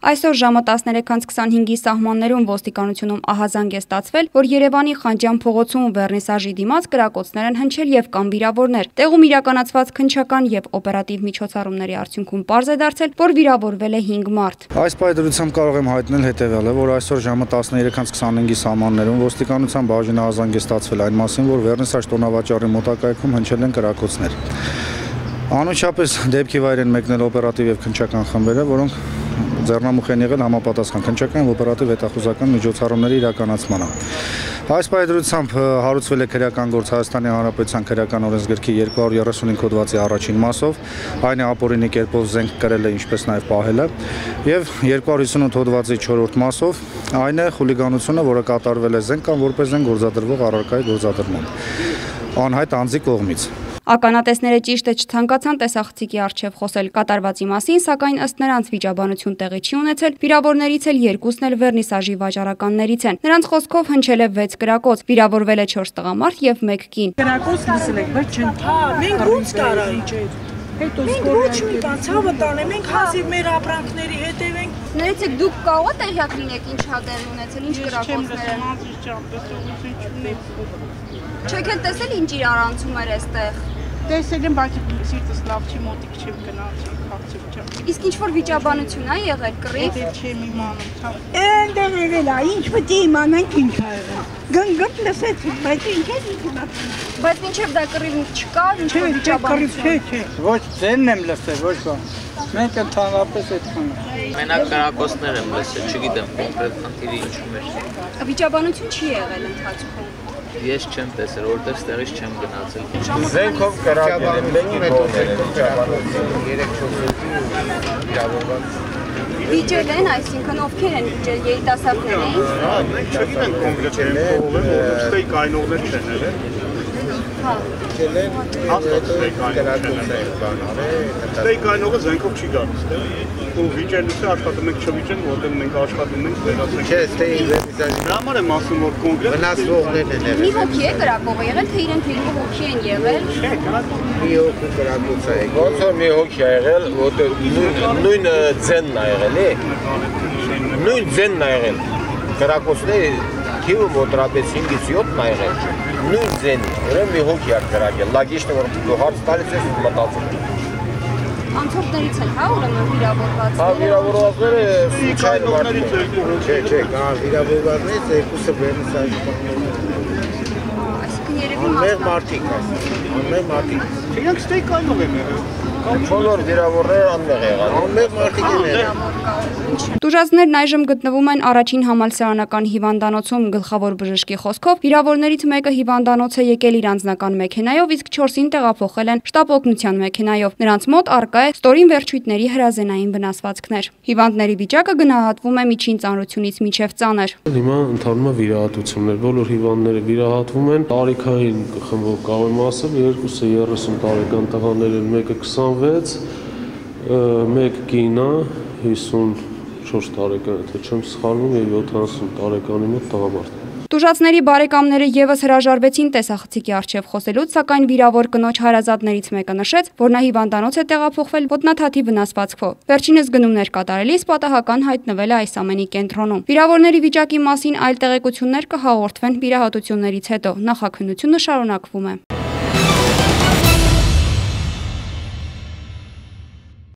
Այսօր ժամը 13:25-ի սահմաններում ոստիկանությունում ահազանգ է ստացվել, որ Երևանի Խանջյան փողոցում վերնիսաժի դիմաց կրակոցներ են հնչել եւ կամ վիրավորներ։ Տեղում իրականացված քննչական եւ օպերատիվ միջոցառումների արդյունքում պարզ է դարձել, որ վիրավորվել է 5 մարդ։ Այս պայմանությամբ կարող եմ հայտնել հետեւյալը, որ այսօր ժամը 13:25-ի սահմաններում ոստիկանության բաժին ահազանգ է ստացվել այն մասին, որ վերնիսաժ տոնավաճառի մոտակայքում հնչել են կրակոցներ։ Անմիջապես դեպքի վայր են մեկնել օպերատիվ եւ քննչական խմբերը, որոնք ձեռնամուխ են եղել համապատասխան քննչական եւ օպերատիվ հետախուզական միջոցառումների իրականացմանը։ Այս պայմանությամբ հարուցվել է քրեական գործ Հայաստանի Հանրապետության քրեական օրենսգրքի 235 հոդվածի առաջին մասով, այն է ապօրինի կերպով զենք կրել է, ինչպես նաեւ պահել է, եւ 258 հոդվածի 4-րդ մասով, այն է խուլիգանությունը, որը կատարվել է զենք կամ որպես զենք գործադրվող առարկայի գործադրմամբ անհայտ անձի կողմից։ Ականատեսները ճիշտը չցանկացան տեսախցիկի առջև խոսել կատարվածի մասին, սակայն ըստ նրանց վիճաբանություն տեղի չի ունեցել, վիրավորներից էլ երկուսն էլ վերնիսաժի վաճառականներից են։ Նրանց խոսքով հնչել է 6 կրակոց, վիրավորվել է 4 տղամարդ եւ 1 կին։ Կրակոց լսել եք, բայց չեն։ Մենք ո՞նց կարայինք։ Մենք ոչ մի բան ցավը տանենք, մենք հազիվ մեր ապրանքների հետևենք։ Ներեցեք, դուք կարող եք տեղյակ լինեք ինչ հատեր ունեցել, ինչ կրակոցներ են։ Չեք էլ տեսել ինչ իրարանցում էր այստեղ։ Տեսել եմ, բայց սիրտս լավ չի, մոտիկ չեմ գնացել, քաղցիկ չեմ։ Իսկ ինչ որ վիճաբանություն է եղել, կռիվ։ Դե չեմ իմանում, ցավ։ Այնտեղ եղել է, ինչ պետք է իմանանք ինչ ա եղել։ Գնգտ լսեցի, բայց ինչ է իմացել։ Բայց մինչև դա կռիվ չկա, ինչ որ վիճաբանություն։ Չէ։ Ոչ ձենն եմ լսել, ոչ բան։ Մենք ընդհանրապես այդքան։ Մենակ կրակոցներ եմ լսել, չգիտեմ կոնկրետ խնդիրը ինչու էր։ Վիճաբանություն չի եղել ընթացքում։ Ես չեմ տեսել, որտեղ ստեղից չեմ գնացել։ Զենքով կրակել են, մեկի կողմերը, վիճաբանություն 3-4 վիճավորված։ Վիճել են, այսինքն ովքեր են վիճել, երիտասարդներ էին։ Հա, մենք չգիտենք կոնկրետ չեն փողել, որ ստեյք այնողներ չեն եղել։ Հա։ Ստեյք այնողը զենքով չի գալիս, ու վիճելուց աշխատում ենք չվիճեն, որտեղ մենք աշխատում ենք վերացնենք։ Չէ, ստեյի վերնիսաժի Դրա համար եմ ասում, որ կոնկրետ վնասվողներն են եղել։ Մի հոգի է կրակողը եղել, թե իրենք երկու հոգի են եղել։ Մի հոգի կրակոց է եղել։ Ոնց որ մի հոգի է եղել, որտեղ նույն ձենն է եղել, նույն ձենն է եղել։ Կրակոցների թիվը մոտավորապես 5-ից 7-ն է եղել։ Նույն ձենի, ուրեմն մի հոգի է կրակել։ Լագիչն որ դու հարց տալիս ես մտածում։ Անցորդներից են, հա, ուրեմն վիրավորված։ Հա, վիրավորվածները սուչային այնողներից երկու հոգի։ Չէ, կա վիրավորվածներից երկուսը վերնիսաժի Այսինքն երևի անմեղ մարդիկ, անմեղ մարդիկ։ Իրենք ստեյք այնող են եղել։ բոլոր վիրավորները անմեղ եղան։ Անմեղ մարդիկ են եղել։ Տուժածներն այժմ գտնվում են առաջին համալսարանական հիվանդանոցում, գլխավոր բժշկի խոսքով վիրավորներից մեկը հիվանդանոց է եկել իր անձնական մեքենայով, իսկ 4-ին տեղափոխել են շտապ օգնության մեքենայով։ Նրանց մոտ առկա է ստորին վերջույթների հրազենային վնասվածքներ։ Հիվանդների վիճակը գնահատվում է միջին ծանրությունից մինչև ծանր։ Հիմա ընթանում է վիրահատություններ, բոլոր հիվանդները վիրահատվում են, տարիքային խմբով կարող եմ ասել, երկուսը 30 տարեկան տղաներ են, մեկը 26, մեկ կինա 54 տարեկան, թե չեմ սխալվում, եւ 70 տարեկանի մոտ տղամարդ։ Տուժածների բարեկամները եւս հրաժարվեցին տեսախցիկի առջև խոսելուց, սակայն վիրավոր կնոջ հարազատներից մեկը նշեց, որ նա հիվանդանոց է տեղափոխվել ոտնաթաթի վնասվածքով։ Վերջինս գնումներ կատարելիս պատահական հայտնվել է այս ամենի կենտրոնում։ Վիրավորների վիճակի մասին այլ տեղեկություններ կհաղորդվեն վիրահատություններից հետո։ Նախաքննությունը շարունակվում է։